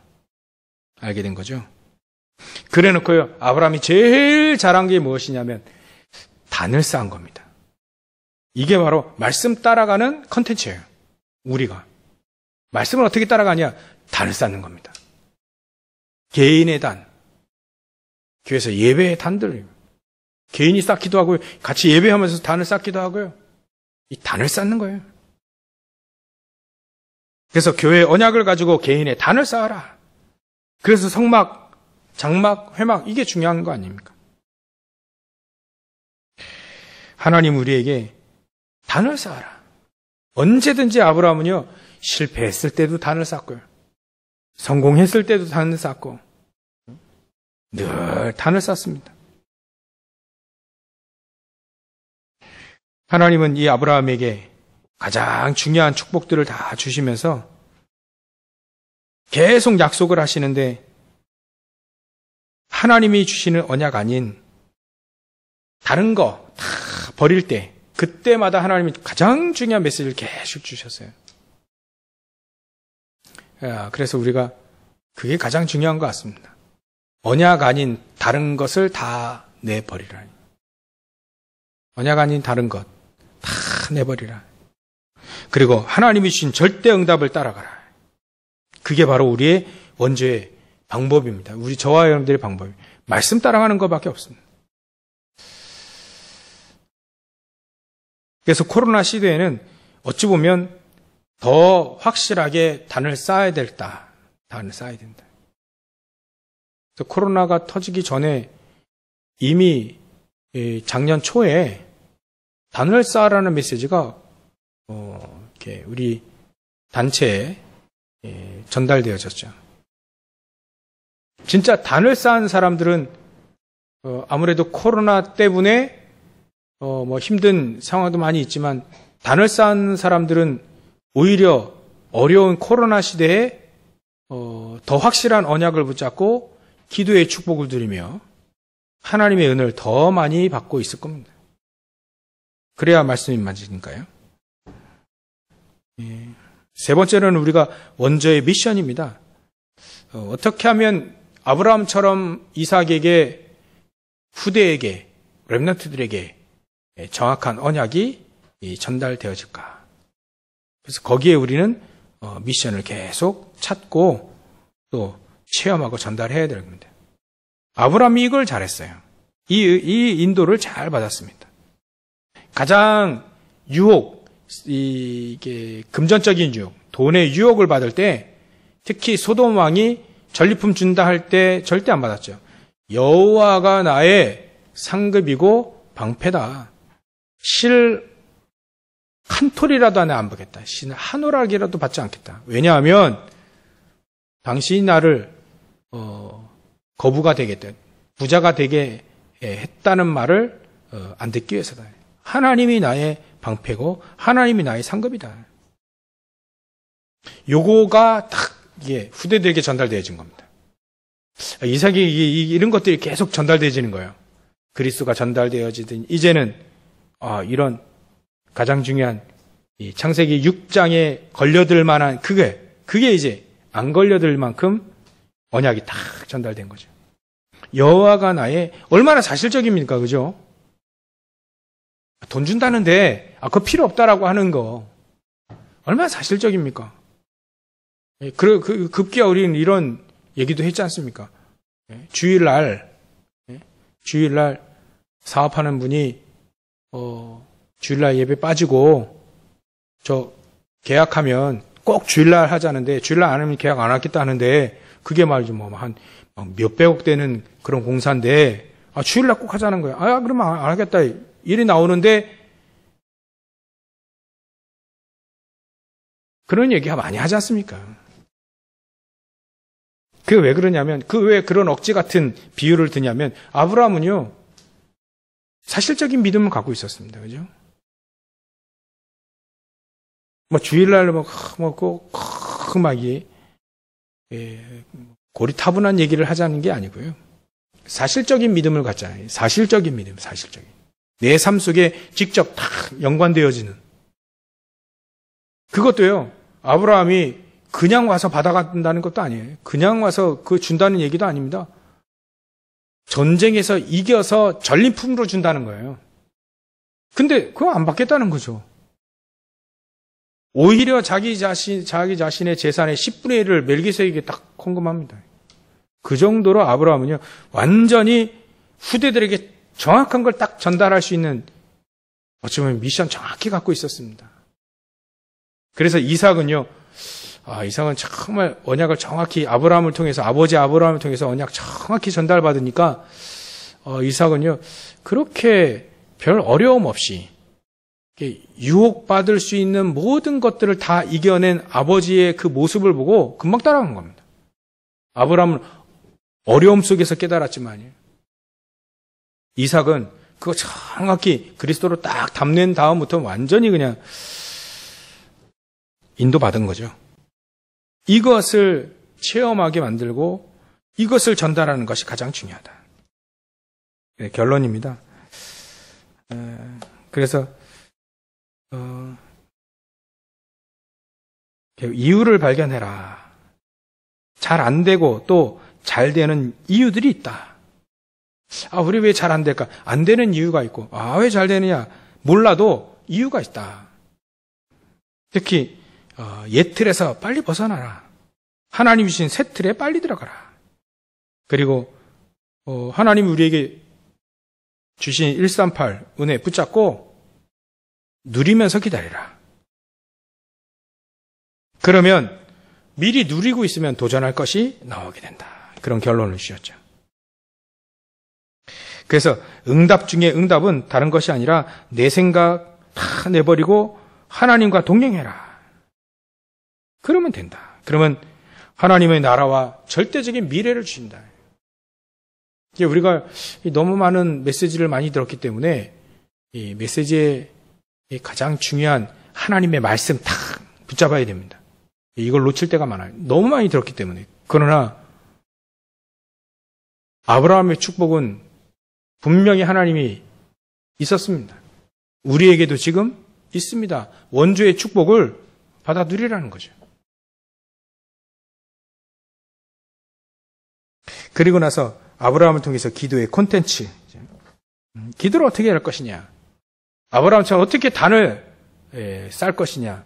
알게 된 거죠. 그래 놓고요, 아브라함이 제일 잘한 게 무엇이냐면 단을 쌓은 겁니다. 이게 바로 말씀 따라가는 컨텐츠예요. 우리가. 말씀을 어떻게 따라가냐? 단을 쌓는 겁니다. 개인의 단. 교회에서 예배의 단들. 개인이 쌓기도 하고요. 같이 예배하면서 단을 쌓기도 하고요. 이 단을 쌓는 거예요. 그래서 교회의 언약을 가지고 개인의 단을 쌓아라. 그래서 성막, 장막, 회막 이게 중요한 거 아닙니까? 하나님 우리에게 단을 쌓아라. 언제든지 아브라함은요, 실패했을 때도 단을 쌓고요. 성공했을 때도 단을 쌓고 늘 단을 쌓습니다. 하나님은 이 아브라함에게 가장 중요한 축복들을 다 주시면서 계속 약속을 하시는데 하나님이 주시는 언약 아닌 다른 거 다 버릴 때 그때마다 하나님이 가장 중요한 메시지를 계속 주셨어요. 그래서 우리가 그게 가장 중요한 것 같습니다. 언약 아닌 다른 것을 다 내버리라. 언약 아닌 다른 것 다 내버리라. 그리고 하나님이 주신 절대 응답을 따라가라. 그게 바로 우리의 원죄의 방법입니다. 저와 여러분들의 방법이 말씀 따라가는 것밖에 없습니다. 그래서 코로나 시대에는 어찌 보면 더 확실하게 단을 쌓아야 된다. 단을 쌓아야 된다. 그래서 코로나가 터지기 전에 이미 작년 초에 단을 쌓으라는 메시지가 이렇게 우리 단체에 전달되어졌죠. 진짜 단을 쌓은 사람들은 아무래도 코로나 때문에 힘든 상황도 많이 있지만 단을 쌓은 사람들은 오히려 어려운 코로나 시대에 더 확실한 언약을 붙잡고 기도의 축복을 누리며 하나님의 은혜를 더 많이 받고 있을 겁니다. 그래야 말씀이 맞으니까요. 세 번째로는 우리가 원저의 미션입니다. 어떻게 하면 아브라함처럼 이삭에게 후대에게 렘넌트들에게 정확한 언약이 전달되어질까. 그래서 거기에 우리는 미션을 계속 찾고 또 체험하고 전달해야 되는 겁니다. 아브라함이 이걸 잘했어요. 이 인도를 잘 받았습니다. 가장 유혹, 이게 금전적인 유혹, 돈의 유혹을 받을 때 특히 소돔 왕이 전리품 준다 할 때 절대 안 받았죠. 여호와가 나의 상급이고 방패다. 실 한 톨이라도 안 받겠다. 실 한 오락이라도 받지 않겠다. 왜냐하면 당신이 나를 거부가 되겠다. 부자가 되게 했다는 말을 안 듣기 위해서다. 하나님이 나의 방패고 하나님이 나의 상급이다. 요거가 딱 이게 후대들에게 전달되어진 겁니다. 이삭이 이런 것들이 계속 전달되어지는 거예요. 그리스도가 전달되어지든 이제는 이런 가장 중요한 이 창세기 6장에 걸려들 만한 그게 이제 안 걸려들 만큼 언약이 딱 전달된 거죠. 여호와가 나의 얼마나 사실적입니까, 그죠? 돈 준다는데 그거 필요 없다라고 하는 거 얼마나 사실적입니까? 급기야 우리는 이런 얘기도 했지 않습니까? 주일날 사업하는 분이 주일날 예배 빠지고 저 계약하면 꼭 주일날 하자는데 주일날 안 하면 계약 안 하겠다 하는데 그게 말이죠 한 몇백억 되는 그런 공사인데 주일날 꼭 하자는 거예요. 그러면 안 하겠다 일이 나오는데 그런 얘기가 많이 하지 않습니까? 그게 왜 그러냐면 왜 그런 억지 같은 비유를 드냐면 아브라함은요 사실적인 믿음을 갖고 있었습니다. 그죠? 주일날 고리타분한 얘기를 하자는 게 아니고요. 사실적인 믿음을 갖잖아요. 사실적인 믿음, 사실적인. 내 삶 속에 직접 딱 연관되어지는. 그것도요, 아브라함이 그냥 와서 받아간다는 것도 아니에요. 그냥 와서 그 준다는 얘기도 아닙니다. 전쟁에서 이겨서 전리품으로 준다는 거예요. 근데 그거 안 받겠다는 거죠. 오히려 자기 자신의 재산의 10분의 1을 멜기세덱에게 딱 헌금합니다. 그 정도로 아브라함은요, 완전히 후대들에게 정확한 걸 딱 전달할 수 있는, 어쩌면 미션 정확히 갖고 있었습니다. 그래서 이삭은요, 이삭은 정말 언약을 정확히 아브라함을 통해서, 아버지 아브라함을 통해서 언약 정확히 전달받으니까, 이삭은요, 그렇게 별 어려움 없이, 유혹받을 수 있는 모든 것들을 다 이겨낸 아버지의 그 모습을 보고 금방 따라간 겁니다. 아브라함은 어려움 속에서 깨달았지만요. 이삭은 그거 정확히 그리스도로 딱 담낸 다음부터 완전히 그냥 인도받은 거죠. 이것을 체험하게 만들고 이것을 전달하는 것이 가장 중요하다. 네, 결론입니다. 그래서 이유를 발견해라. 잘 안 되고 또 잘 되는 이유들이 있다. 우리 왜 잘 안 될까? 안 되는 이유가 있고, 왜 잘 되느냐? 몰라도 이유가 있다. 특히 옛 틀에서 빨리 벗어나라. 하나님이 주신 새 틀에 빨리 들어가라. 그리고 하나님이 우리에게 주신 138 은혜 붙잡고 누리면서 기다리라. 그러면 미리 누리고 있으면 도전할 것이 나오게 된다. 그런 결론을 주셨죠. 그래서 응답 중에 응답은 다른 것이 아니라 내 생각 다 내버리고 하나님과 동행해라. 그러면 된다. 그러면 하나님의 나라와 절대적인 미래를 주신다. 우리가 너무 많은 메시지를 많이 들었기 때문에 이 메시지의 가장 중요한 하나님의 말씀 딱 붙잡아야 됩니다. 이걸 놓칠 때가 많아요. 너무 많이 들었기 때문에. 그러나 아브라함의 축복은 분명히 하나님이 있었습니다. 우리에게도 지금 있습니다. 원주의 축복을 받아 누리라는 거죠. 그리고 나서 아브라함을 통해서 기도의 콘텐츠. 기도를 어떻게 할 것이냐. 아브라함처럼 어떻게 단을 쌓을 것이냐.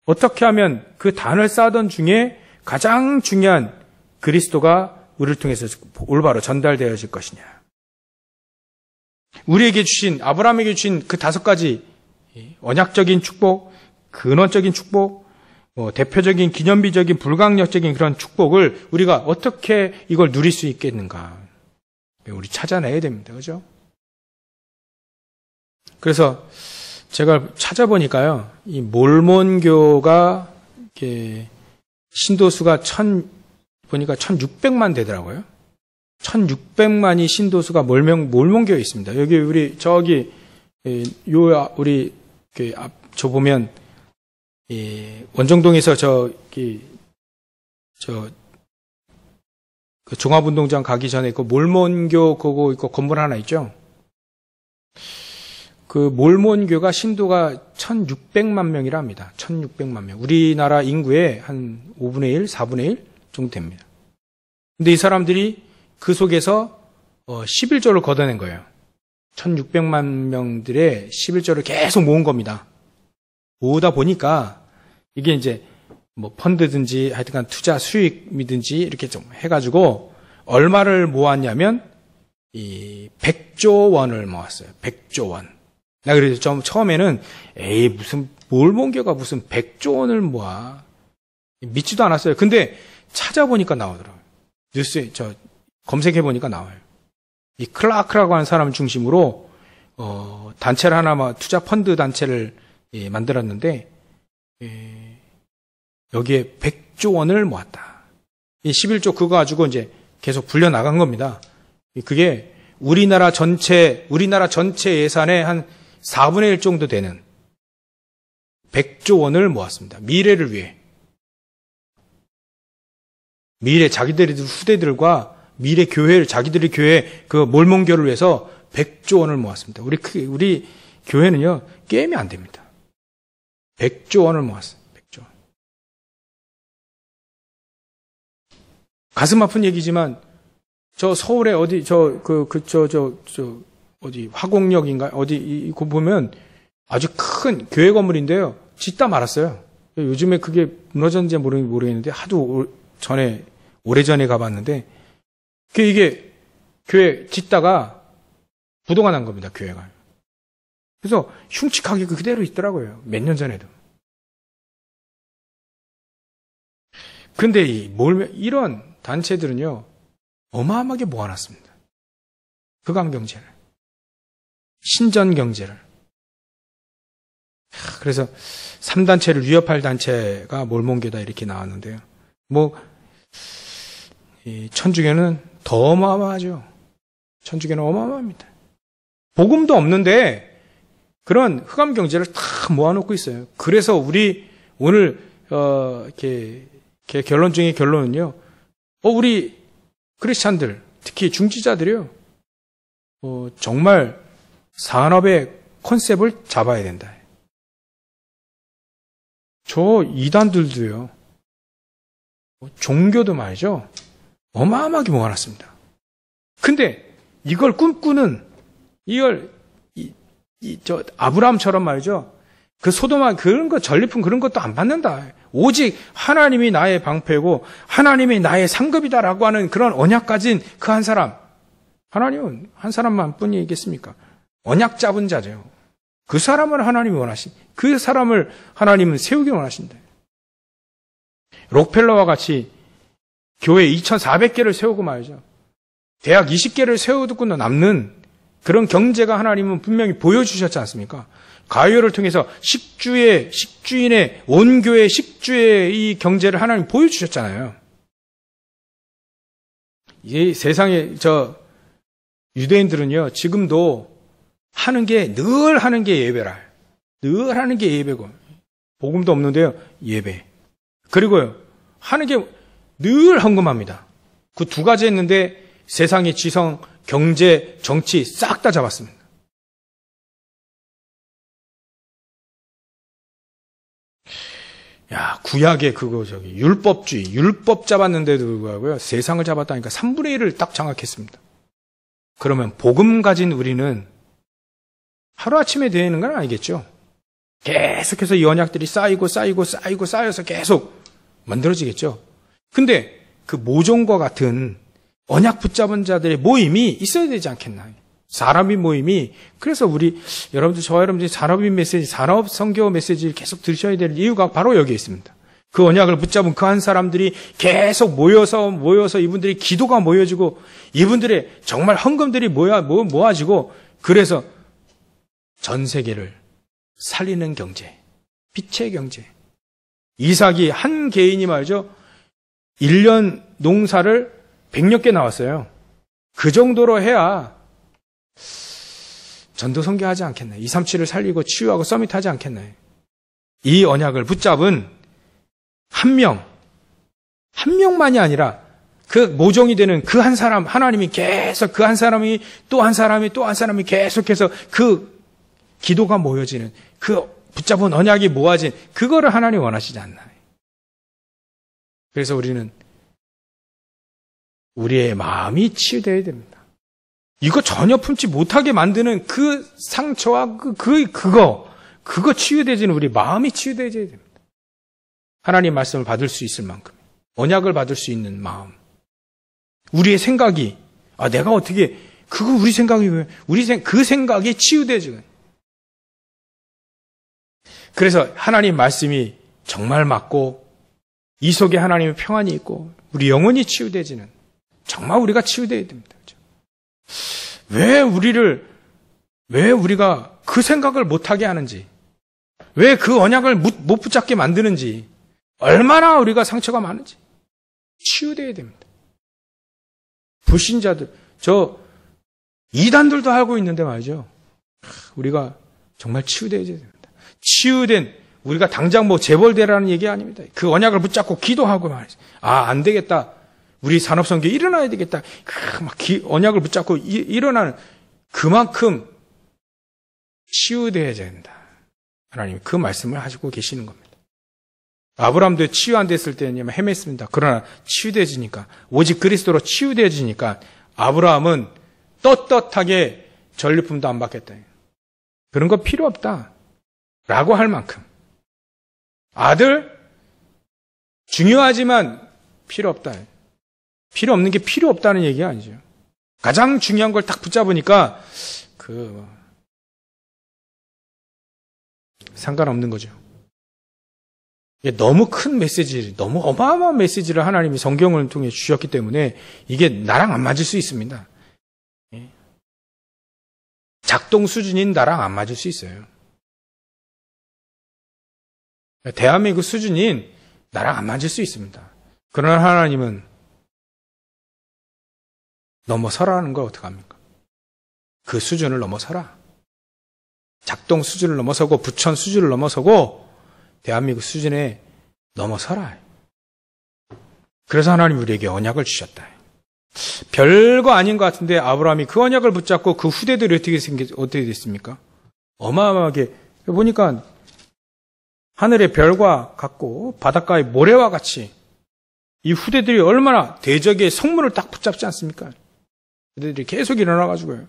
어떻게 하면 그 단을 쌓던 중에 가장 중요한 그리스도가 우리를 통해서 올바로 전달되어질 것이냐. 우리에게 주신, 아브라함에게 주신 그 5가지 언약적인 축복, 근원적인 축복, 대표적인 기념비적인 불강력적인 그런 축복을 우리가 어떻게 이걸 누릴 수 있겠는가. 우리 찾아내야 됩니다. 그죠? 그래서 제가 찾아보니까요, 이 몰몬교가 신도수가 보니까 1600만 되더라고요. 1600만이 신도수가 몰몬교에 있습니다. 여기 우리 우리 저 보면 원정동에서 그 종합운동장 가기 전에 그 몰몬교 그거 있고 건물 하나 있죠. 그 몰몬교가 신도가 1600만 명이라 합니다. 1600만 명. 우리나라 인구의 한 5분의 1, 4분의 1 정도 됩니다. 근데 이 사람들이 그 속에서 11조를 걷어낸 거예요. 1600만 명들의 11조를 계속 모은 겁니다. 모으다 보니까 이게 이제 뭐 펀드든지 하여튼간 투자 수익이든지 이렇게 좀 해가지고 얼마를 모았냐면 이 100조 원을 모았어요. 100조 원. 나 그래서 좀 처음에는 무슨 몰몬교가 무슨 100조 원을 모아. 믿지도 않았어요. 근데 찾아보니까 나오더라고요. 뉴스에 검색해보니까 나와요. 이 클라크라고 하는 사람을 중심으로 단체를 하나 투자 펀드 단체를 만들었는데 여기에 100조 원을 모았다. 이 11조 그거 가지고 이제 계속 불려 나간 겁니다. 그게 우리나라 전체 예산의 한 4분의 1 정도 되는 100조 원을 모았습니다. 미래를 위해. 미래 자기들의 후대들과 미래 교회를 자기들의 교회 그 몰몬교를 위해서 100조 원을 모았습니다. 우리 교회는요 게임이 안 됩니다. 100조 원을 모았어요. 100조 원. 가슴 아픈 얘기지만 저 서울에 어디 어디 화곡역인가 어디 이거 보면 아주 큰 교회 건물인데요. 짓다 말았어요. 요즘에 그게 무너졌는지 모르겠는데 하도 오래전에 가봤는데 이게 교회 짓다가 부도가 난 겁니다. 교회가. 그래서 흉측하게 그대로 있더라고요. 몇 년 전에도. 근데 이런 단체들은요, 어마어마하게 모아놨습니다. 흑암경제를. 신전경제를. 그래서 3단체를 위협할 단체가 몰몬교다 이렇게 나왔는데요. 이 천주교는 더 어마어마하죠. 천주교는 어마어마합니다. 복음도 없는데 그런 흑암경제를 다 모아놓고 있어요. 그래서 우리 오늘 이렇게 결론 중에 결론은요. 우리 크리스찬들, 특히 중지자들이요. 정말 산업의 컨셉을 잡아야 된다. 저 이단들도요. 종교도 말이죠. 어마어마하게 모아놨습니다. 근데 이걸 꿈꾸는 저 아브라함처럼 말이죠. 그 소돔아 그런 거 전리품 그런 것도 안 받는다. 오직 하나님이 나의 방패고 하나님이 나의 상급이다라고 하는 그런 언약 가진 그 한 사람. 하나님은 한 사람만 뿐이겠습니까? 언약 잡은 자죠. 그 사람을 하나님이 그 사람을 하나님은 세우기 원하신다. 록펠러와 같이 교회 2,400개를 세우고 말이죠. 대학 20개를 세우고 남는 그런 경제가 하나님은 분명히 보여주셨지 않습니까? 가요를 통해서 식주인의 온 교회 식주의 이 경제를 하나님 보여주셨잖아요. 이 세상에 유대인들은요 지금도 늘 하는 게 예배라. 늘 하는 게 예배고 복음도 없는데요 예배. 그리고요 하는 게 늘 헌금합니다. 그 두 가지 했는데 세상의 지성, 경제, 정치 싹 다 잡았습니다. 구약의 율법주의, 율법 잡았는데도 불구하고요, 세상을 잡았다니까 3분의 1을 딱 장악했습니다. 그러면 복음 가진 우리는 하루아침에 되는 건 아니겠죠? 계속해서 이 언약들이 쌓여서 계속 만들어지겠죠? 근데 그 모종과 같은 언약 붙잡은 자들의 모임이 있어야 되지 않겠나? 산업인 모임이. 그래서 저와 여러분들이 산업인 메시지, 산업 선교 메시지를 계속 들으셔야 될 이유가 바로 여기에 있습니다. 그 언약을 붙잡은 그 한 사람들이 계속 모여서 이분들이 기도가 모여지고 이분들의 정말 헌금들이 모아지고 그래서 전 세계를 살리는 경제, 빛의 경제. 이삭이 한 개인이 말이죠. 1년 농사를 100여 개 나왔어요. 그 정도로 해야 전도 선교하지 않겠나요? 237을 살리고 치유하고 서밋하지 않겠나요? 이 언약을 붙잡은 한 명만이 아니라 그 모종이 되는 그 한 사람, 하나님이 계속 그 한 사람이 또 한 사람이 계속해서 그 기도가 모여지는 그 붙잡은 언약이 모아진 그거를 하나님 원하시지 않나요? 그래서 우리는 우리의 마음이 치유되어야 됩니다. 이거 전혀 품지 못하게 만드는 그 상처와 그거 치유되지는 우리 마음이 치유되어야 됩니다. 하나님 말씀을 받을 수 있을 만큼 언약을 받을 수 있는 마음. 우리의 생각이 내가 어떻게 그거 우리 생각이 왜 그 생각이 치유되죠. 그래서 하나님 말씀이 정말 맞고 이 속에 하나님의 평안이 있고 우리 영혼이 치유되지는 정말 우리가 치유되어야 됩니다. 왜 우리가 그 생각을 못하게 하는지, 왜 그 언약을 못 붙잡게 만드는지, 얼마나 우리가 상처가 많은지 치유되어야 됩니다. 불신자들, 이단들도 알고 있는데 말이죠. 우리가 정말 치유되어야 됩니다. 치유된 우리가 당장 재벌되라는 얘기 아닙니다. 그 언약을 붙잡고 기도하고 말이죠. 안 되겠다. 우리 산업선교 일어나야 되겠다. 언약을 붙잡고 일어나는 그만큼 치유되어야 된다. 하나님 그 말씀을 하시고 계시는 겁니다. 아브라함도 치유 안 됐을 때는 헤맸습니다. 그러나 치유되어지니까 오직 그리스도로 치유되어지니까 아브라함은 떳떳하게 전리품도 안 받겠다. 그런 거 필요 없다. 라고 할 만큼 아들 중요하지만 필요 없다. 필요 없는 게 필요 없다는 얘기가 아니죠. 가장 중요한 걸 딱 붙잡으니까 상관없는 거죠. 이게 너무 큰 메시지, 너무 어마어마한 메시지를 하나님이 성경을 통해 주셨기 때문에 이게 나랑 안 맞을 수 있습니다. 작동 수준인 나랑 안 맞을 수 있어요. 대한민국 수준인 나랑 안 맞을 수 있습니다. 그러나 하나님은 넘어서라는 거 어떡합니까? 그 수준을 넘어서라. 작동 수준을 넘어서고 부천 수준을 넘어서고 대한민국 수준에 넘어서라. 그래서 하나님 우리에게 언약을 주셨다. 별거 아닌 것 같은데 아브라함이 그 언약을 붙잡고 그 후대들이 어떻게 됐습니까? 어마어마하게 보니까 하늘의 별과 같고 바닷가의 모래와 같이 이 후대들이 얼마나 대적의 성문을 딱 붙잡지 않습니까? 후대들이 계속 일어나가지고요.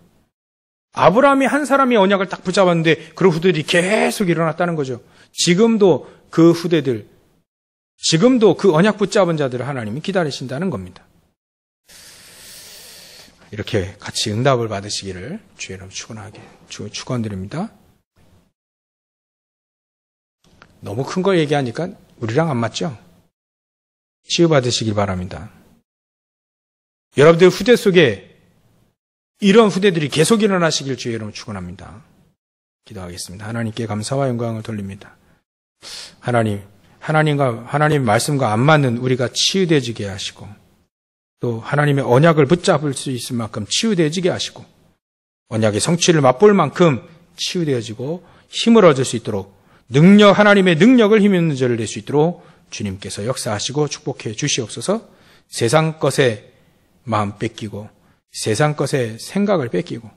아브라함이 한 사람이 언약을 딱 붙잡았는데 그 후대들이 계속 일어났다는 거죠. 지금도 그 후대들, 지금도 그 언약 붙잡은 자들을 하나님이 기다리신다는 겁니다. 이렇게 같이 응답을 받으시기를 주의 이름 축원드립니다. 너무 큰 걸 얘기하니까 우리랑 안 맞죠? 치유받으시길 바랍니다. 여러분들 후대 속에 이런 후대들이 계속 일어나시길 주의 이름으로 축원합니다. 기도하겠습니다. 하나님께 감사와 영광을 돌립니다. 하나님 말씀과 안 맞는 우리가 치유되지게 하시고 또 하나님의 언약을 붙잡을 수 있을 만큼 치유되지게 하시고 언약의 성취를 맛볼 만큼 치유되어지고 힘을 얻을 수 있도록 하나님의 능력을 힘 있는 자를 낼 수 있도록 주님께서 역사하시고 축복해 주시옵소서. 세상 것에 마음 뺏기고 세상 것에 생각을 뺏기고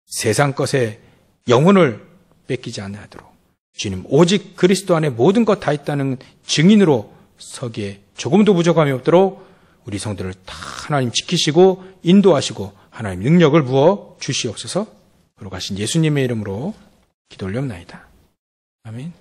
세상 것에 영혼을 뺏기지 않도록 주님 오직 그리스도 안에 모든 것 다 있다는 증인으로 서기에 조금도 부족함이 없도록 우리 성도를 다 하나님 지키시고 인도하시고 하나님 능력을 부어 주시옵소서. 그러고 가신 예수님의 이름으로 기도 올려옵나이다. 아멘.